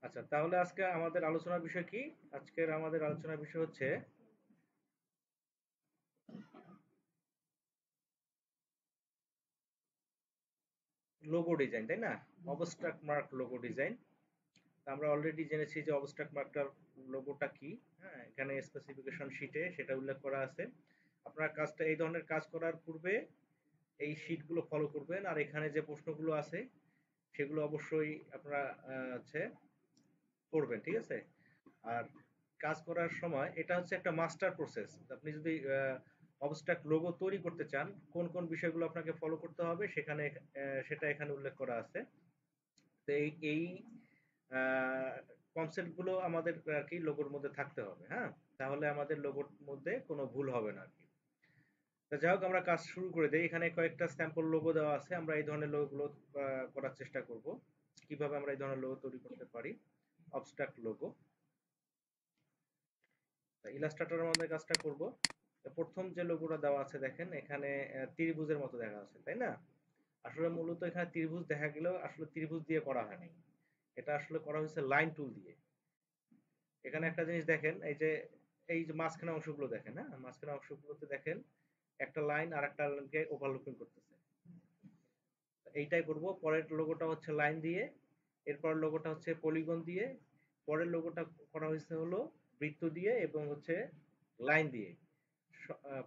আচ্ছা, তাহলে আজকে আমাদের আলোচনার বিষয় কি? আজকের আমাদের আলোচনার বিষয় হচ্ছে লোগো ডিজাইন, তাই না? Abstract mark logo design. আমরা অলরেডি জেনেছি যে অবস্ট্রাক্ট মার্কটার লোগোটা কি। হ্যাঁ, এখানে স্পেসিফিকেশন শিটে সেটা উল্লেখ করা আছে। আপনার কাজটা এই ধরনের কাজ করার পূর্বে এই শিটগুলো ফলো করবেন, আর এখানে যে প্রশ্নগুলো আছে সেগুলো অবশ্যই আপনারা হচ্ছে করবেন, ঠিক আছে? আর কাজ করার সময় এটা হচ্ছে একটা মাস্টার প্রসেস। আপনি যদি অবস্ট্রাক্ট লোগো তৈরি করতে চান, কোন কোন বিষয়গুলো আপনাকে ফলো করতে হবে সেখানে সেটা এখানে উল্লেখ করা আছে। তো এই কনসেপ্ট গুলো আমাদের আর কি লোগোর মধ্যে থাকতে হবে। হ্যাঁ, তাহলে আমাদের লোগোর মধ্যে কোনো ভুল হবে না আর কি। তো যাই হোক, আমরা কাজ শুরু করে দেই। এখানে কয়েকটা স্যাম্পল লোগো দেওয়া আছে। আমরা এই ধরনের লোগোগুলো করার চেষ্টা করব। কিভাবে আমরা এই ধরনের লোগো তৈরি করতে পারি। অবস্ট্রাক্ট লোগো, ইলাস্ট্রেটরের মধ্যে কাজটা করব। প্রথম যে লোগোটা দেওয়া আছে দেখেন, এখানে ত্রিভুজের মতো দেখা আছে, তাই না? আসলে মূলত এখানে ত্রিভুজ দেখা গেলেও আসলে ত্রিভুজ দিয়ে করা হয়নি। এটা আসলে করা হয়েছে লাইন টুল দিয়ে। এখানে একটা জিনিস দেখেন, এই যে মাঝখানে অংশগুলো দেখেন, হ্যাঁ, মাঝখানে অংশগুলোতে দেখেন একটা লাইন আর একটা লাইনকে ওভারল্যাপিং করতেছে। এইটাই করব। পরের লোগোটা হচ্ছে লাইন দিয়ে, এরপর লোগোটা হচ্ছে পলিগন দিয়ে, পরের লোগোটা করা হয়েছে হলো বৃত্ত দিয়ে এবং হচ্ছে লাইন দিয়ে।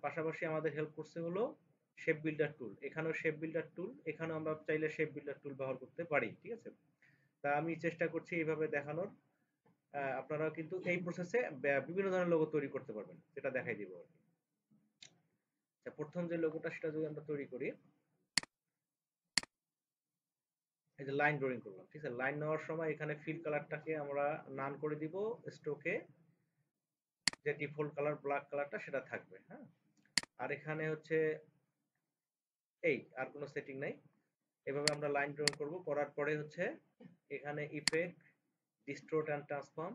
পাশাপাশি আমাদের হেল্প করছে হলো শেপ বিল্ডার টুল। এখানেও শেপ বিল্ডার টুল, এখানেও আমরা চাইলে শেপ বিল্ডার টুল ব্যবহার করতে পারি, ঠিক আছে? তা আমি চেষ্টা করছি এইভাবে দেখানোর। আপনারাও কিন্তু এই প্রসেসে বিভিন্ন ধরনের লোগো তৈরি করতে পারবেন, যেটা দেখাই দিব আর কি। আচ্ছা, প্রথম যে লোগোটা সেটা যদি আমরা তৈরি করি, এই যে লাইন ড্রয়িং করলাম, ঠিক আছে? লাইন নেওয়ার সময় এখানে ফিল কালারটাকে আমরা নান করে দিব। স্ট্রোকে যে ডিফল্ট কালার ব্ল্যাক কালারটা সেটা থাকবে। হ্যাঁ, আর এখানে হচ্ছে এই আর কোনো সেটিং নাই। এভাবে আমরা লাইন ড্রয়িং করব। করার পরে হচ্ছে এখানে ইফেক্ট, ডিস্টোর্ট অ্যান্ড ট্রান্সফর্ম,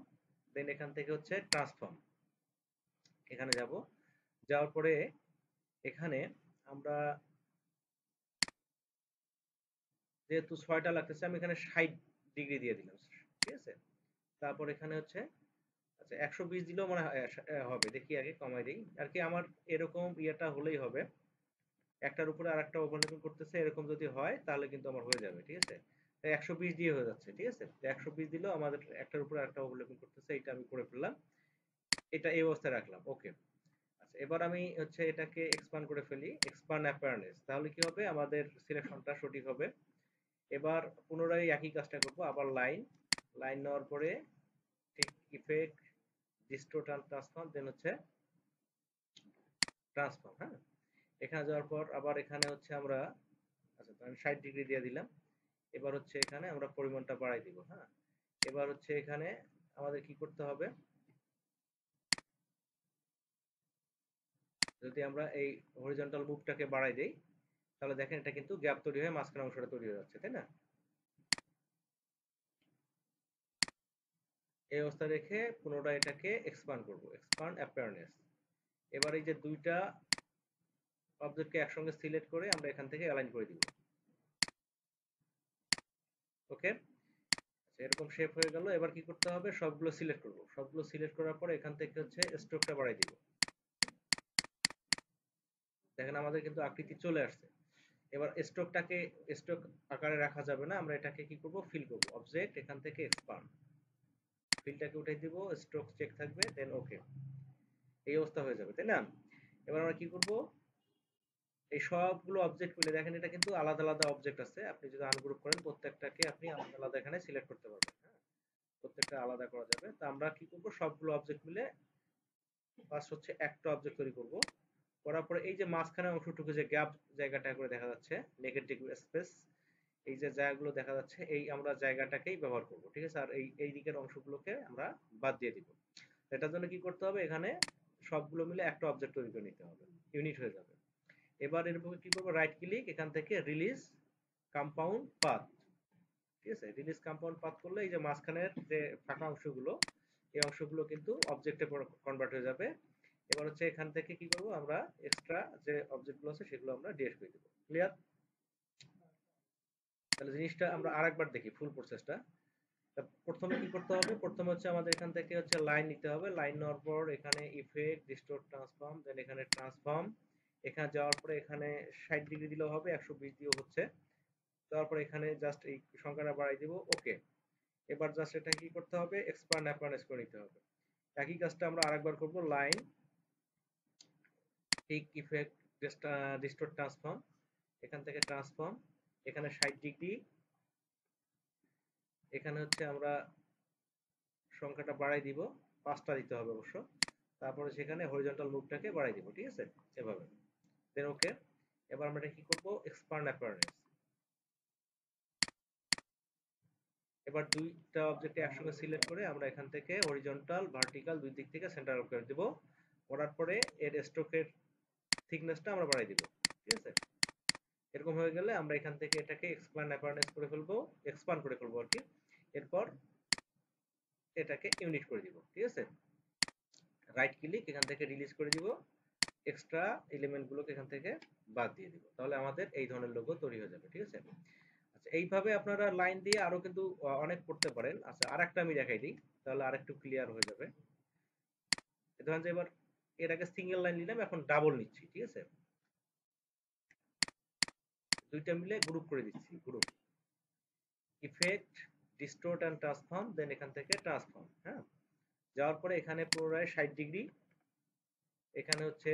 দেন এখান থেকে হচ্ছে ট্রান্সফর্ম, এখানে যাব। যাওয়ার পরে এখানে আমরা যেহেতু ৬টা লাগতেছে, আমি এখানে ৬০ ডিগ্রি দিয়ে দিলাম, ঠিক আছে? তারপর এখানে হচ্ছে আচ্ছা ১২০ দিলেও মনে হয় হবে। দেখি আগে কমাই দিই আর কি। আমার এরকম ইয়েটা হলেই হবে, একটার উপরে আরেকটা ওভারল্যাপিং করতেছে এরকম যদি হয় তাহলে কিন্তু আমার হয়ে যাবে, ঠিক আছে? তাই ১২০ দিয়ে হয়ে যাচ্ছে, ঠিক আছে? তো ১২০ দিলেও আমাদের একটার উপরে আরেকটা ওভারল্যাপিং করতেছে, এটা আমি করে ফেললাম। এটা এই অবস্থায় রাখলাম, ওকে। আচ্ছা, এবার আমি হচ্ছে এটাকে এক্সপান্ড করে ফেলি, এক্সপান্ড অ্যাপিয়ারেন্স। তাহলে কি হবে, আমাদের সিলেকশনটা সঠিক হবে। এবার পুনরায় একই কাজটা করব, আবার লাইন, লাইন নেওয়ার পরে ঠিক ইফেক্ট, ডিস্টোর্ট অ্যান্ড ট্রান্সফর্ম, দেন হচ্ছে ট্রান্সফর্ম। হ্যাঁ, এখানে যাওয়ার পর আবার এখানে হচ্ছে আমরা আচ্ছা তো আমি ৬০ ডিগ্রি দিয়ে দিলাম। এবার হচ্ছে এখানে আমরা পরিমাণটা বাড়াই দিব। হ্যাঁ, এবার হচ্ছে এখানে আমাদের কি করতে হবে, যদি আমরা এই হরিজন্টাল মুভটাকে বাড়াই দেই তাহলে দেখেন এটা কিন্তু গ্যাপ তৈরি হয়ে মাঝখানে অংশটা তৈরি হয়ে যাচ্ছে, তাই না? এই অবস্থায় রেখে পুনরায় এটাকে এক্সপান্ড করব, এক্সপান্ড অ্যাপিয়ারনেস। এবার এই যে দুইটা অবজেক্টকে একসঙ্গে সিলেক্ট করে আমরা এখান থেকে অ্যালাইন করে দিব, ওকে। আচ্ছা, এরকম শেপ হয়ে গেল। এবার কি করতে হবে, সবগুলো সিলেক্ট করব। সবগুলো সিলেক্ট করার পর এখান থেকে হচ্ছে স্ট্রোকটা বাড়াই দিব। দেখেন আমাদের কিন্তু আকৃতি চলে আসছে। এবার স্ট্রোকটাকে স্ট্রোক আকারে রাখা যাবে না, আমরা এটাকে কি করব, ফিল করব। অবজেক্ট, এখান থেকে এক্সপান্ড, ফিলটাকে উঠাই দিব, স্ট্রোক চেক থাকবে, দেন ওকে। এই অবস্থা হয়ে যাবে, তাই না? এবার আমরা কি করব, এই সবগুলো অবজেক্ট মিলে দেখেন এটা কিন্তু আলাদা আলাদা অবজেক্ট আছে। আপনি যদি আনগ্রুপ করেন প্রত্যেকটাকে আপনি আলাদা আলাদা এখানে সিলেক্ট করতে পারবেন। হ্যাঁ, প্রত্যেকটা আলাদা করা যাবে। তো আমরা কি করব, সবগুলো অবজেক্ট মিলে ফার্স্ট হচ্ছে একটা অবজেক্ট তৈরি করব। করার পরে এই যে মাঝখানে অংশটুকু যে গ্যাপ জায়গাটা করে দেখা যাচ্ছে, নেগেটিভ স্পেস, এই যে জায়গাগুলো দেখা যাচ্ছে, এই আমরা জায়গাটাকেই ব্যবহার করব, ঠিক আছে? আর এই দিকের অংশগুলোকে আমরা বাদ দিয়ে দিব। এটার জন্য কি করতে হবে, এখানে সবগুলো মিলে একটা অবজেক্ট তৈরি করে নিতে হবে, ইউনিট হয়ে যাবে। এবার এর উপরে কি করব, রাইট ক্লিক, এখান থেকে রিলিজ কম্পাউন্ড পাথ, ঠিক আছে? রিলিজ কম্পাউন্ড পাথ করলে এই যে মাঝখানের যে ফাঁকা অংশগুলো, এই অংশগুলো কিন্তু অবজেক্টে কনভার্ট হয়ে যাবে। এবার হচ্ছে এখান থেকে কি করব, আমরা এক্সট্রা যে অবজেক্টগুলো আছে সেগুলো আমরা ডিলিট করে দেব। ক্লিয়ার? তাহলে জিনিসটা আমরা আরেকবার দেখি ফুল প্রসেসটা। প্রথমে কি করতে হবে, প্রথমে হচ্ছে আমাদের এখান থেকে হচ্ছে লাইন নিতে হবে, লাইন নেওয়ার পর এখানে ইফেক্ট ডিস্টোর্ট ট্রান্সফর্ম, দেন এখানে ট্রান্সফর্ম, এখানে যাওয়ার পরে এখানে 60 ডিগ্রি দিলেও হবে, 120 দিয়েও হচ্ছে। তারপর এখানে জাস্ট এই সংখ্যাটা বাড়াই দিব, ওকে। এবার জাস্ট এটা কি করতে হবে, এক্সপান্ড অ্যাপারেন্স করে নিতে হবে। একই কাজটা আমরা আরেকবার করব, লাইন ঠিক ইফেক্ট ডিস্টোর্ট ট্রান্সফর্ম, এখান থেকে ট্রান্সফর্ম, এখানে 60 ডিগ্রি, এখানে হচ্ছে আমরা সংখ্যাটা বাড়াই দিব, 5টা দিতে হবে অবশ্য। তারপরে সেখানে হরিজন্টাল মুভটাকে বাড়াই দিব, ঠিক আছে, এভাবে। দেন ওকে। এবার আমরা এটা কি করব, এক্সপান্ড অ্যাপারেন্স। এবার দুইটা অবজেক্ট একসঙ্গে সিলেক্ট করে আমরা এখান থেকে হরিজন্টাল ভার্টিক্যাল দুই দিক থেকে সেন্টার আউট করে দেব। করার পরে এর স্ট্রোকের থিকনেসটা আমরা বাড়াই দিব, ঠিক আছে। এরকম হয়ে গেলে আমরা এখান থেকে এটাকে এক্সপান্ড অ্যাপারেন্স করে ফেলবো, এক্সপান্ড করে ফেলবো আর কি। এরপর এটাকে ইউনিট করে দিব, ঠিক আছে। রাইট ক্লিক, এখান থেকে রিলিজ করে দিব, এক্সট্রা এলিমেন্ট গুলোকে এখান থেকে বাদ দিয়ে দিব, তাহলে আমাদের এই ধরনের লোগো তৈরি হয়ে যাবে, ঠিক আছে। আচ্ছা, এইভাবে আপনারা লাইন দিয়ে আরো কিন্তু অনেক করতে পারেন। আচ্ছা, আরেকটা আমি দেখাই দিই, তাহলে আরেকটু ক্লিয়ার হয়ে যাবে। ধরেন যে এবার এর আগে সিঙ্গেল লাইন নিলাম, এখন ডাবল নিচ্ছি, ঠিক আছে। দুইটা মিলে গ্রুপ করে দিচ্ছি, গ্রুপ ইফেক্ট ডিস্টোর্ট এন্ড ট্রান্সফর্ম, দেন এখান থেকে ট্রান্সফর্ম, হ্যাঁ। যাওয়ার পরে এখানে পুনরায় 60 ডিগ্রি, এখানে হচ্ছে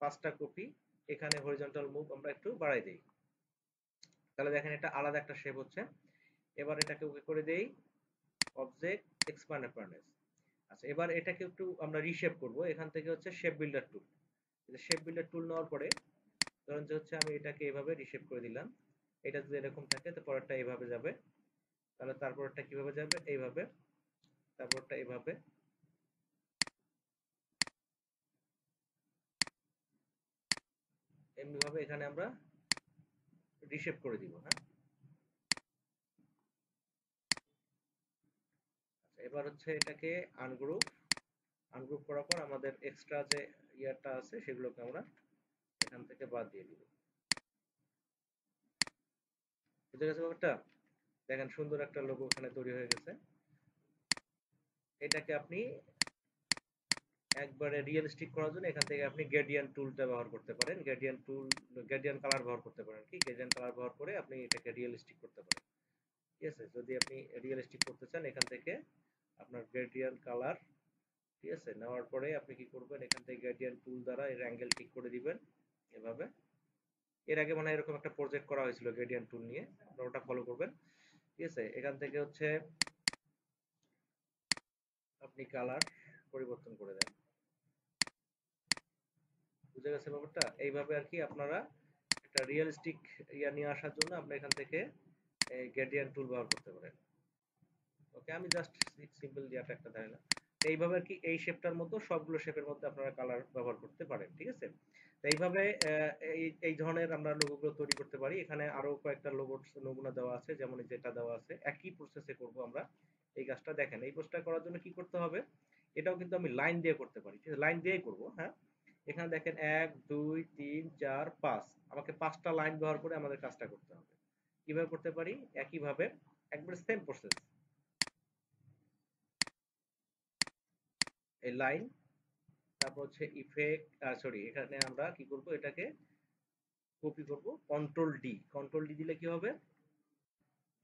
5টা কপি, এখানে হরিজন্টাল মুভ আমরা একটু বাড়াই দিই, তাহলে দেখেন এটা আলাদা একটা শেপ হচ্ছে। এবার এটাকে ওকে করে দেই, অবজেক্ট এক্সপান্ড অ্যাপারেন্স। আচ্ছা, এবার এটাকে একটু আমরা রিশেপ করব, এখান থেকে হচ্ছে শেপ বিল্ডার টুল। শেপ বিল্ডার টুল নেওয়ার পরে ধরেন যে হচ্ছে আমি এটাকে এভাবে রিশেপ করে দিলাম, এটা যদি এরকম থাকে তো পরেরটা এইভাবে যাবে, তাহলে তারপরটা কিভাবে যাবে, এইভাবে, তারপরটা এইভাবে, এমনি ভাবে এখানে আমরা রিশেপ করে দিব, হ্যাঁ। আচ্ছা, এবার হচ্ছে এটাকে আনগ্রুপ, আনগ্রুপ করার পর আমাদের এক্সট্রা যে ইয়ারটা আছে সেগুলোকে আমরা এখান থেকে বাদ দিয়ে দিব। বুঝে গেছে ব্যাপারটা? দেখেন সুন্দর একটা লোগো এখানে তৈরি হয়ে গেছে। এটাকে আপনি একবারে রিয়েলিস্টিক করার জন্য এখান থেকে আপনি গ্রেডিয়েন্ট টুলটা ব্যবহার করতে পারেন, গ্রেডিয়েন্ট টুল, গ্রেডিয়েন্ট কালার ব্যবহার করতে পারেন, কি গ্রেডিয়েন্ট কালার ব্যবহার করে আপনি এটাকে রিয়েলিস্টিক করতে পারেন, ঠিক আছে। যদি আপনি রিয়েলিস্টিক করতে চান এখান থেকে আপনার গ্রেডিয়েন্ট কালার, ঠিক আছে, নেওয়ার পরে আপনি কি করবেন, এখান থেকে গ্রেডিয়েন্ট টুল দ্বারা এর অ্যাঙ্গেল ঠিক করে দিবেন এভাবে। এর আগে মনে হয় এরকম একটা প্রজেক্ট করা হয়েছিল গ্রেডিয়েন্ট টুল নিয়ে, আপনারা ওটা ফলো করবেন, ঠিক আছে। এখান থেকে হচ্ছে আপনি কালার পরিবর্তন করে দেন। বুঝে গেছে ব্যাপারটা? এইভাবে আর কি আপনারা একটা রিয়েলিস্টিক ইয়া নিয়ে আসার জন্য আপনি এখান থেকে গ্রেডিয়েন্ট টুল ব্যবহার করতে পারেন। ওকে, আমি জাস্ট সিম্পল ইয়াটা একটা ধারণা। এইভাবে আর কি এই শেপটার মতো সবগুলো শেপের মধ্যে আপনারা কালার ব্যবহার করতে পারেন, ঠিক আছে। তো এইভাবে এই ধরনের আমরা লোগোগুলো তৈরি করতে পারি। এখানে আরো কয়েকটা লোগোর নমুনা দেওয়া আছে, যেমন এই যেটা দেওয়া আছে, একই প্রসেসে করব আমরা এই কাজটা। দেখেন এই পোস্টটা করার জন্য কি করতে হবে, এটাও কিন্তু আমি লাইন দিয়ে করতে পারি, ঠিক আছে, লাইন দিয়েই করব, হ্যাঁ। এখানে দেখেন 1 2 3 4 5, আমাকে 5টা লাইন ব্যবহার করে আমাদের কাজটা করতে হবে। কিভাবে করতে পারি, একইভাবে একবার সেম প্রসেস, এই লাইন, তারপর হচ্ছে ইফেক্ট, সরি, এখানে আমরা কি করব, এটাকে কপি করব, কন্ট্রোল ডি, কন্ট্রোল ডি দিলে কি হবে,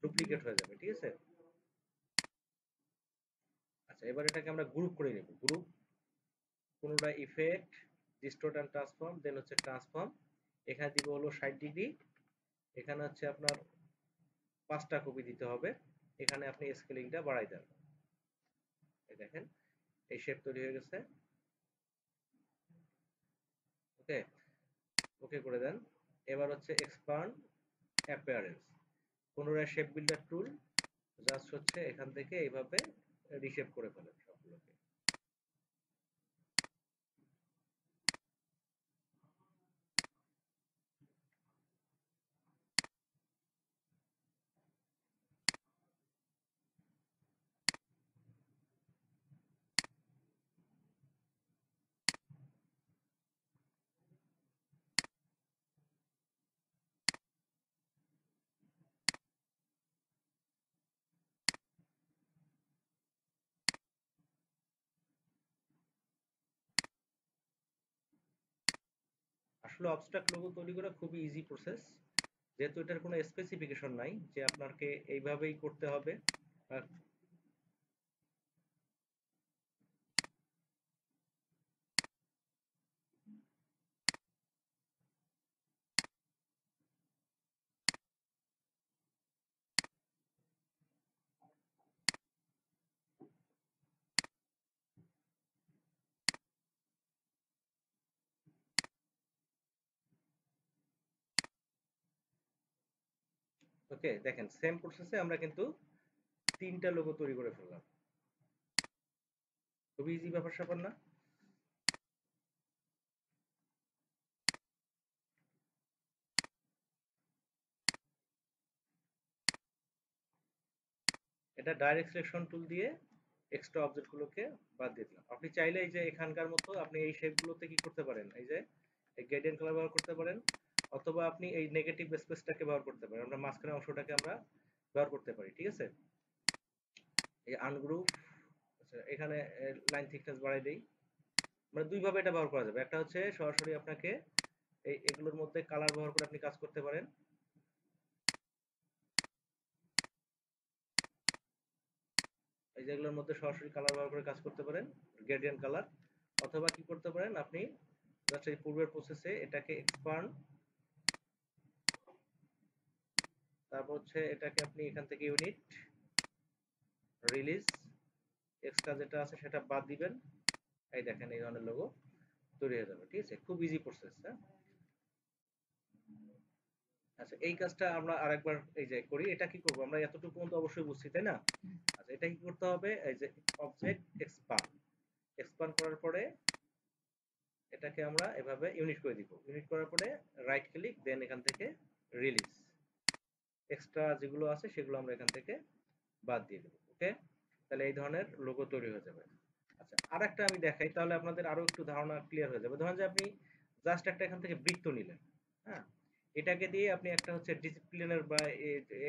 ডুপ্লিকেট হয়ে যাবে, ঠিক আছে। আচ্ছা, এবার এটাকে আমরা গ্রুপ করে নেব, গ্রুপ, কোনটা ইফেক্ট ডিস্টোর্ট এন্ড ট্রান্সফর্ম, দেন হচ্ছে ট্রান্সফর্ম, এখানে দিব হলো 60 ডিগ্রি, এখানে হচ্ছে আপনার 5টা কপি দিতে হবে, এখানে আপনি স্কেলিংটা বাড়াই দেন, এই দেখেন এই শেপ তৈরি হয়ে গেছে, ওকে, ওকে করে দেন। এবার হচ্ছে এক্সপান্ড অ্যাপিয়ারেন্স, পুনরায় শেপ বিল্ডার টুল, জাস্ট হচ্ছে এখান থেকে এইভাবে রিশেপ করে ফেলেন সবগুলোকে। আসলে অবস্ট্রাক্ট লোগো তৈরি করা খুবই ইজি প্রসেস, যেহেতু এটার কোনো স্পেসিফিকেশন নাই যে আপনাকে এইভাবেই করতে হবে। ওকে, দেখেন সেম প্রসেসে আমরা কিন্তু 3টা লোগো তৈরি করে ফেললাম। খুবই ইজি ব্যাপার স্যাপার না? এটা ডাইরেক্ট সিলেকশন টুল দিয়ে এক্সট্রা অবজেক্ট গুলোকে বাদ দিয়ে দিলাম। আপনি চাইলে এই যে এখানকার মতো আপনি এই শেপ গুলোতে কি করতে পারেন, এই যে এই গ্রেডিয়েন্ট কালার ব্যবহার করতে পারেন, অথবা আপনি এই নেগেটিভ স্পেসটাকে ব্যবহার করতে পারেন, আমরা মাঝখানের অংশটাকে আমরা ব্যবহার করতে পারি, ঠিক আছে? এই আনগ্রুপ, আচ্ছা এখানে লাইন থিকনেস বাড়াই দেই। মানে দুই ভাবে এটা ব্যবহার করা যাবে, একটা হচ্ছে সরাসরি আপনাকে এগুলোর মধ্যে কালার ব্যবহার করে আপনি কাজ করতে পারেন, এই যে এগুলোর মধ্যে সরাসরি কালার ব্যবহার করে কাজ করতে পারেন, গ্রেডিয়েন্ট কালার। অথবা কি করতে পারেন আপনি, জাস্ট এই পূর্বের প্রসেসে এটাকে এক্সপান্ড, তারপর হচ্ছে এটাকে আপনি এখান থেকে ইউনিট, রিলিজ, এক্সট্রা যেটা আছে সেটা বাদ দিবেন। এই দেখেন এই ধরনের লোগো তৈরি হয়ে যাবে, ঠিক আছে? খুব ইজি প্রসেস, হ্যাঁ। আচ্ছা এই কাজটা আমরা আরেকবার এই যে করি, এটা কি করব আমরা এতটুকু পর্যন্ত অবশ্যই বুঝছি তাই না? আচ্ছা এটা কি করতে হবে, এই যে অবজেক্ট এক্সপান্ড, এক্সপান্ড করার পরে এটাকে আমরা এভাবে ইউনিট করে দিব, ইউনিট করার পরে রাইট ক্লিক, দেন এখান থেকে রিলিজ, এক্সট্রা যেগুলো আছে সেগুলো আমরা এখান থেকে বাদ দিয়ে দেবো। ওকে, তাহলে এই ধরনের লোগো তৈরি হয়ে যাবে। আচ্ছা আর একটা আমি দেখাই, তাহলে আপনাদের আরো একটু ধারণা ক্লিয়ার হয়ে যাবে। ধরেন যে আপনি জাস্ট একটা এখান থেকে বৃত্ত নিলেন, হ্যাঁ, এটাকে দিয়ে আপনি একটা হচ্ছে ডিসিপ্লিনের বা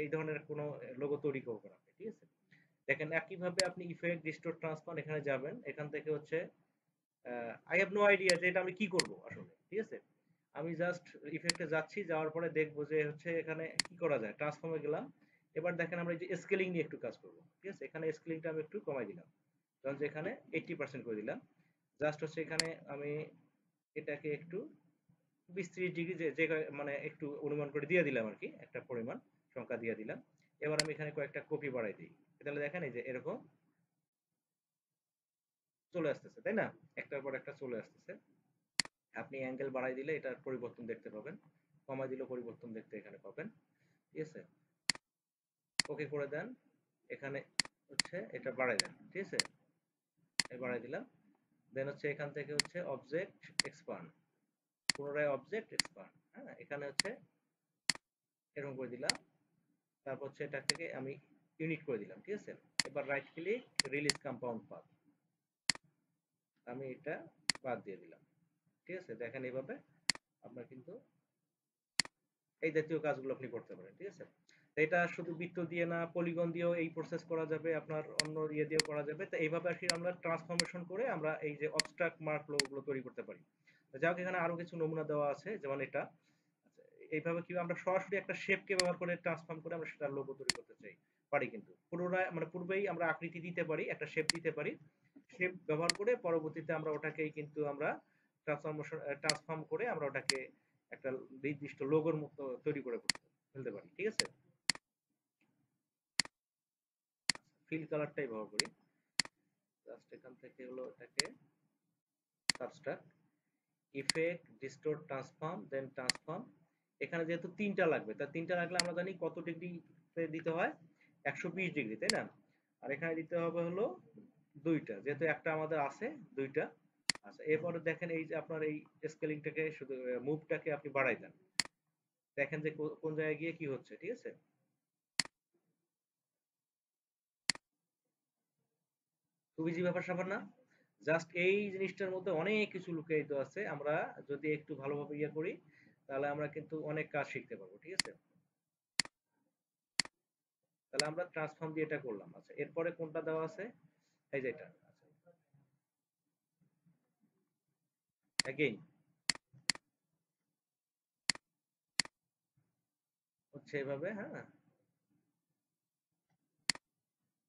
এই ধরনের কোনো লোগো তৈরি করবেন আপনি, ঠিক আছে? দেখেন একইভাবে আপনি ইফেক্ট, ডিস্টোর্ট, ট্রান্সফর্ম এখানে যাবেন, এখান থেকে হচ্ছে আই হ্যাভ নো আইডিয়া যে এটা আমি কি করব আসলে, ঠিক আছে? আমি জাস্ট ইফেক্টে যাচ্ছি, যাওয়ার পরে দেখবো যে হচ্ছে এখানে কি করা যায়, ট্রান্সফর্মে গেলাম। এবার দেখেন আমরা এই যে স্কেলিং নিয়ে একটু কাজ করব, ঠিক আছে? এখানে স্কেলিংটা আমি একটু কমাই দিলাম, কারণ যে এখানে 80% করে দিলাম। জাস্ট হচ্ছে এখানে আমি এটাকে একটু 20-30 ডিগ্রি যে যে মানে একটু অনুমান করে দিয়ে দিলাম আর কি, একটা পরিমাণ সংখ্যা দিয়ে দিলাম। এবার আমি এখানে কয়েকটা কপি বাড়াই দিই, তাহলে দেখেন এই যে এরকম চলে আসতেছে তাই না? একটার পর একটা চলে আসতেছে। আপনি অ্যাঙ্গেল বাড়াই দিলে এটার পরিবর্তন দেখতে পাবেন, কমাই দিলেও পরিবর্তন দেখতে এখানে পাবেন, ঠিক আছে? ওকে করে দেন, এখানে হচ্ছে এটা বাড়াই দেন, ঠিক আছে? এই বাড়াই দিলাম, দেন হচ্ছে এখান থেকে হচ্ছে অবজেক্ট এক্সপান্ড, পুনরায় অবজেক্ট এক্সপান্ড, হ্যাঁ এখানে হচ্ছে এরকম করে দিলাম। তারপর হচ্ছে এটা থেকে আমি ইউনিট করে দিলাম, ঠিক আছে? এবার right click, release compound path, আমি এটা বাদ দিয়ে দিলাম, ঠিক আছে? দেখেন এইভাবে আপনার কিন্তু এই জাতীয় কাজগুলো আপনি করতে পারেন, ঠিক আছে? তো এটা শুধু বৃত্ত দিয়ে না, পলিগন দিয়েও এই প্রসেস করা যাবে, আপনার অন্য ইয়ে দিয়েও করা যাবে। তো এইভাবে আর কি আমরা ট্রান্সফরমেশন করে আমরা এই যে অবস্ট্রাক্ট মার্ক গুলো তৈরি করতে পারি। যাই হোক এখানে আরো কিছু নমুনা দেওয়া আছে, যেমন এটা। আচ্ছা, এইভাবে কি আমরা সরাসরি একটা শেপকে ব্যবহার করে ট্রান্সফর্ম করে আমরা সেটা লোগো তৈরি করতে চাই পারি, কিন্তু পুনরায় মানে পূর্বেই আমরা আকৃতি দিতে পারি, একটা শেপ দিতে পারি, শেপ ব্যবহার করে পরবর্তীতে আমরা ওটাকেই কিন্তু আমরা ট্রান্সফর্ম করে আমরা ওটাকে একটা নির্দিষ্ট লোগোর মতো তৈরি করে ফেলতে পারি, ঠিক আছে? ফিল কালারটাই ব্যবহার করি, জাস্ট এখান থেকে হলো এটাকে সাবস্ট্রাক্ট, ইফেক্ট, ডিস্টোর্ট, ট্রান্সফর্ম, দেন ট্রান্সফর্ম। এখানে যেহেতু 3টা লাগবে, তা 3টা লাগলে আমরা জানি কত ডিগ্রিতে দিতে হয়, 120 ডিগ্রি তাই না? আর এখানে দিতে হবে হলো 2টা, যেহেতু একটা আমাদের আছে 2টা। আচ্ছা এরপরে দেখেন এই যে আপনার এই স্কেলিংটাকে শুধু মুভটাকে আপনি বাড়াই দেন, দেখেন যে কোন জায়গায় গিয়ে কি হচ্ছে, ঠিক আছে? খুব ইজি ব্যাপার স্যাপার না? জাস্ট এই জিনিসটার মধ্যে অনেক কিছু লুকায়িত আছে, আমরা যদি একটু ভালোভাবে ইয়ে করি তাহলে আমরা কিন্তু অনেক কাজ শিখতে পারবো, ঠিক আছে? তাহলে আমরা ট্রান্সফর্ম দিয়ে এটা করলাম। আচ্ছা এরপরে কোনটা দেওয়া আছে, এই যে এটা। আচ্ছা অ্যাগেইন হচ্ছে এভাবে, হ্যাঁ।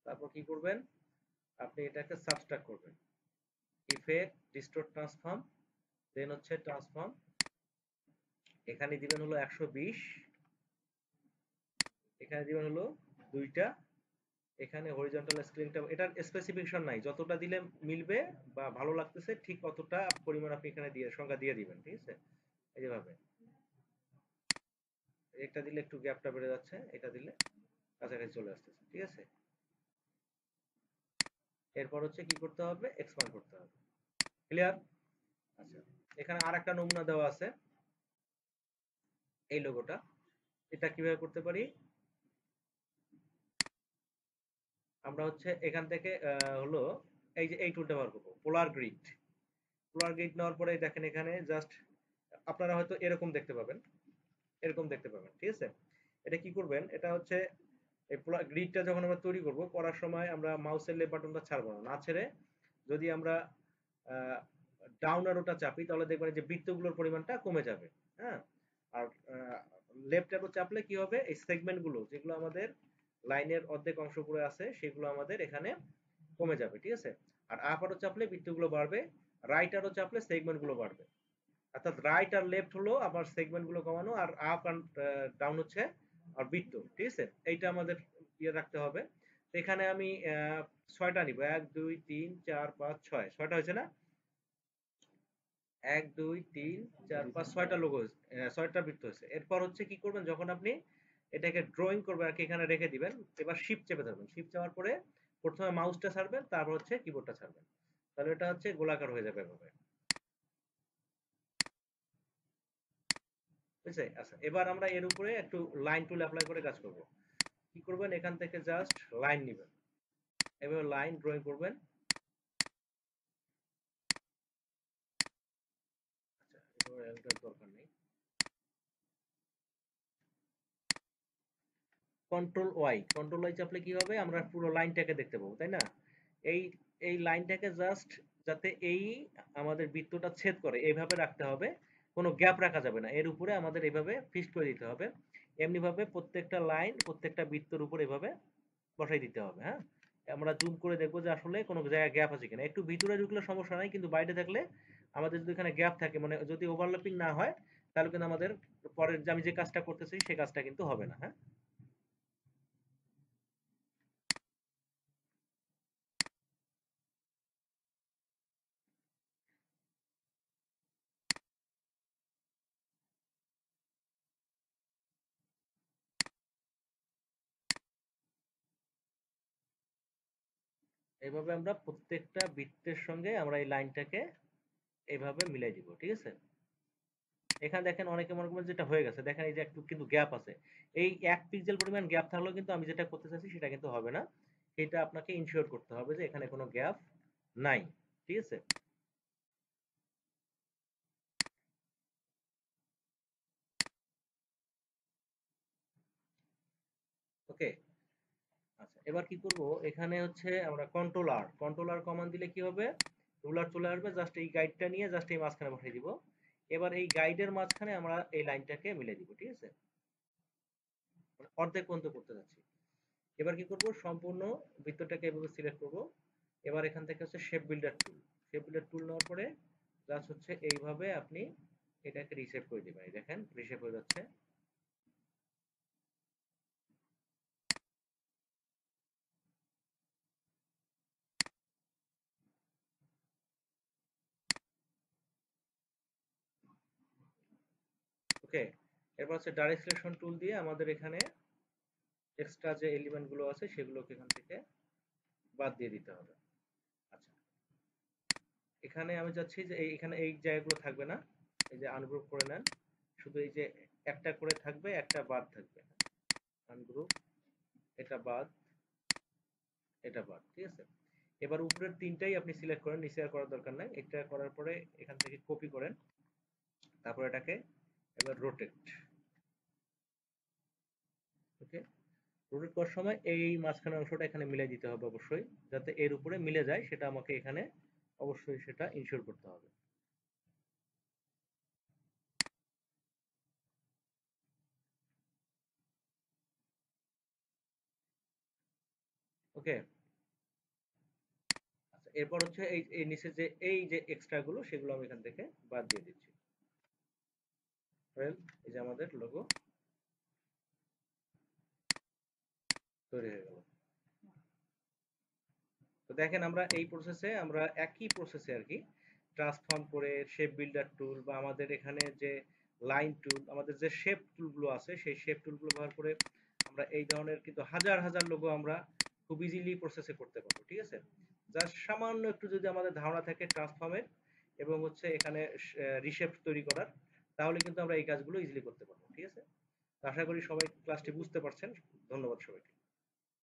তারপর কি করবেন, আপনি এটাকে সাবট্রাক্ট করবেন, ইফেক্ট ডিস্টোর্ট ট্রান্সফর্ম, দেন হচ্ছে ট্রান্সফর্ম, এখানে দিবেন হলো 120, এখানে দিবেন হলো 2টা, এখানে হরিজন্টাল স্কেলিংটা এটার স্পেসিফিকেশন নাই, যতটা দিলে মিলবে বা ভালো লাগতেছে ঠিক ততটা পরিমাণ আপনি এখানে দিয়ে সংখ্যা দিয়ে দিবেন, ঠিক আছে। এই যেভাবে এটা দিলে একটু গ্যাপটা বেড়ে যাচ্ছে, এটা দিলে কাছাকাছি চলে আসতেছে, ঠিক আছে। এরপর হচ্ছে কি করতে হবে, এক্সপান্ড করতে হবে। ক্লিয়ার? আচ্ছা, এখানে আর একটা নমুনা দেওয়া আছে, এই লোগোটা, এটা কিভাবে করতে পারি, আমরা হচ্ছে এখান থেকে হলো এই যে এই টুলটা ব্যবহার করবো, পোলার গ্রিড। পোলার গ্রিড নেওয়ার পরে দেখেন এখানে জাস্ট আপনারা হয়তো এরকম দেখতে পাবেন, এরকম দেখতে পাবেন, ঠিক আছে। এটা কি করবেন, এটা হচ্ছে এই গ্রিডটা যখন আমরা তৈরি করব, করার সময় আমরা মাউসের লেফট বাটনটা ছাড়বো না, না ছেড়ে যদি আমরা ডাউন অ্যারোটা চাপি তাহলে দেখবেন যে বৃত্তগুলোর পরিমাণটা কমে যাবে, হ্যাঁ। আর লেফট অ্যারো চাপলে কি হবে, এই সেগমেন্ট গুলো যেগুলো আমাদের লাইনের অর্ধেক অংশ পড়ে আছে সেগুলো আমাদের এখানে কমে যাবে, ঠিক আছে। আর আপ অ্যারো চাপলে বৃত্তগুলো বাড়বে, রাইট অ্যারো চাপলে সেগমেন্ট গুলো বাড়বে। অর্থাৎ রাইট আর লেফট হলো আবার সেগমেন্ট গুলো কমানো, আর আপ আর ডাউন হচ্ছে আর বৃত্ত, ঠিক আছে। এইটা আমাদের ইয়ে রাখতে হবে। তো এখানে আমি 6টা নিব, 1 2 3 4 5 6, 6টা হয়েছে না, 1 2 3 4 5 6টা লোগো হয়েছে, 6টা বৃত্ত হয়েছে। এরপর হচ্ছে কি করবেন, যখন আপনি এটাকে ড্রয়িং করবেন আর কি, এখানে রেখে দিবেন, এবার শিফট চেপে ধরবেন, শিফট চাপার পরে প্রথমে মাউসটা ছাড়বেন, তারপর হচ্ছে কিবোর্ডটা ছাড়বেন, তাহলে এটা হচ্ছে গোলাকার হয়ে যাবে এভাবে, বুঝছে। আচ্ছা, এবার আমরা এর উপরে একটু লাইন টুল অ্যাপ্লাই করে কাজ করব। কি করবেন, এখান থেকে জাস্ট লাইন নেবেন, এভাবে লাইন ড্রয়িং করবেন। আচ্ছা, এটার দরকার নেই। কন্ট্রোল ওয়াই চাপলে কি হবে, আমরা পুরো লাইনটাকে দেখতে পাবো, তাই না। এই এই লাইনটাকে জাস্ট যাতে এই আমাদের বৃত্তটা ছেদ করে এইভাবে রাখতে হবে, কোনো গ্যাপ রাখা যাবে না, এর উপরে আমাদের এইভাবে ফিক্সড করে দিতে হবে। এমনি ভাবে প্রত্যেকটা লাইন প্রত্যেকটা বৃত্তের উপর এইভাবে বসাই দিতে হবে, হ্যাঁ। আমরা জুম করে দেখবো যে আসলে কোনো জায়গায় গ্যাপ আছে কিনা, একটু ভিতরে ঢুকলে সমস্যা নাই, কিন্তু বাইরে থাকলে আমাদের যদি এখানে গ্যাপ থাকে, মানে যদি ওভারল্যাপিং না হয়, তাহলে কিন্তু আমাদের পরের যে আমি যে কাজটা করতেছি সেই কাজটা কিন্তু হবে না, হ্যাঁ। এইভাবে আমরা প্রত্যেকটা বৃত্তের সঙ্গে আমরা এই লাইনটাকে এইভাবে মিলাই দিব, ঠিক আছে। এখানে দেখেন অনেকে মনে করবেন যেটা হয়ে গেছে, দেখেন এই যে একটু কিন্তু গ্যাপ আছে, এই 1 পিক্সেল পরিমাণ গ্যাপ থাকলেও কিন্তু আমি যেটা করতে চাচ্ছি সেটা কিন্তু হবে না, এটা আপনাকে ইনশিওর করতে হবে যে এখানে কোনো গ্যাপ নাই, ঠিক আছে। ওকে। আচ্ছা, এবার কি করব, এখানে হচ্ছে আমরা কন্ট্রোল আর কমান্ড দিলে কি হবে, রুলার চলে আসবে, জাস্ট এই গাইডটা নিয়ে জাস্ট এই মাঝখানে বসাই দিব। এবার এই গাইডের মাঝখানে আমরা এই লাইনটাকে মিলাই দিব, ঠিক আছে, মানে অর্ধেক পর্যন্ত করতে যাচ্ছি। এবার কি করব, সম্পূর্ণ বৃত্তটাকে এভাবে সিলেক্ট করব। এবার এখান থেকে হচ্ছে শেপ বিল্ডার টুল নেওয়ার পরে জাস্ট হচ্ছে এইভাবে আপনি এটাকে রিশেপ করে দিবেন, এই দেখেন রিশেপ হয়ে যাচ্ছে। ওকে। এরপর হচ্ছে ডাইরেক্ট সিলেকশন টুল দিয়ে আমাদের এখানে এক্সট্রা যে এলিমেন্ট গুলো আছে সেগুলোকে এখান থেকে বাদ দিয়ে দিতে হবে। আচ্ছা, এখানে আমি চাচ্ছি যে এখানে এই জায়গাগুলো থাকবে না, এই যে আনগ্রুপ করে নেন, শুধু এই যে একটা করে থাকবে, একটা বাদ থাকবে, আনগ্রুপ, এটা বাদ, এটা বাদ, ঠিক আছে। এবার উপরের তিনটাই আপনি সিলেক্ট করেন, নিচে আর করার দরকার নাই, এটা করার পরে এখান থেকে কপি করেন, তারপর এটাকে এবার রোটেট। ওকে, রোটেট করার সময় এই মাঝখানের অংশটা এখানে মিলাই দিতে হবে অবশ্যই, যাতে এর উপরে মিলে যায় সেটা আমাকে এখানে অবশ্যই সেটা ইনশিওর করতে হবে। ওকে। আচ্ছা, এরপর হচ্ছে এই নিচে যে এই যে এক্সট্রা গুলো সেগুলো আমি এখান থেকে বাদ দিয়ে দিচ্ছি। এই যে আমাদের লোগো তৈরি হয়ে গেল। তো দেখেন আমরা এই প্রসেসে আমরা একই প্রসেসে আর কি ট্রান্সফর্ম করে শেপ বিল্ডার টুল বা আমাদের এখানে যে লাইন টুল, আমাদের যে শেপ টুলগুলো আছে সেই শেপ টুলগুলো ব্যবহার করে আমরা এই ধরনের কিন্তু হাজার হাজার লোগো আমরা খুব ইজিলি প্রসেসে করতে পারবো। ঠিক আছে, জাস্ট সামান্য একটু যদি আমাদের ধারণা থাকে ট্রান্সফর্মের এবং হচ্ছে এখানে রিশেপ তৈরি করার, তাহলে কিন্তু আমরা এই কাজগুলো ইজিলি করতে পারবো। ঠিক আছে, আশা করি সবাই ক্লাসটি বুঝতে পারছেন। ধন্যবাদ সবাইকে।